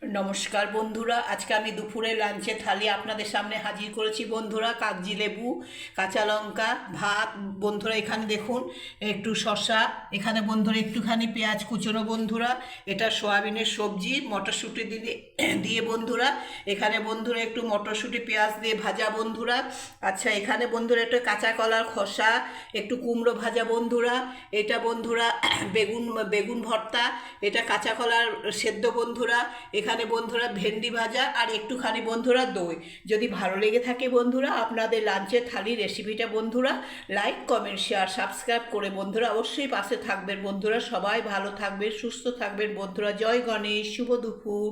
নমস্কার বন্ধুরা, আজকে আমি দুপুরে লাঞ্চে থালি আপনাদের সামনে হাজির করেছি বন্ধুরা। কাগজি লেবু, কাঁচা লঙ্কা, ভাত। বন্ধুরা এখানে দেখুন একটু শসা, এখানে বন্ধুরা একটুখানি পেঁয়াজ কুচোনো বন্ধুরা। এটা সয়াবিনের সবজি মটরশুঁটি দিয়ে দিয়ে বন্ধুরা। এখানে বন্ধুরা একটু মটরশুঁটি পেঁয়াজ দিয়ে ভাজা বন্ধুরা। আচ্ছা, এখানে বন্ধুরা একটু কাঁচা কলার খোসা, একটু কুমড়ো ভাজা বন্ধুরা। এটা বন্ধুরা বেগুন বেগুন ভর্তা, এটা কাঁচা কলার সেদ্ধ বন্ধুরা। এখানে বন্ধুরা ভেন্ডি ভাজা আর একটুখানি বন্ধুরা দই। যদি ভালো লেগে থাকে বন্ধুরা আপনাদের লাঞ্চের থালি রেসিপিটা বন্ধুরা, লাইক কমেন্ট শেয়ার সাবস্ক্রাইব করে বন্ধুরা অবশ্যই পাশে থাকবেন বন্ধুরা। সবাই ভালো থাকবেন, সুস্থ থাকবেন বন্ধুরা। জয় গণেশ, শুভ দুপুর।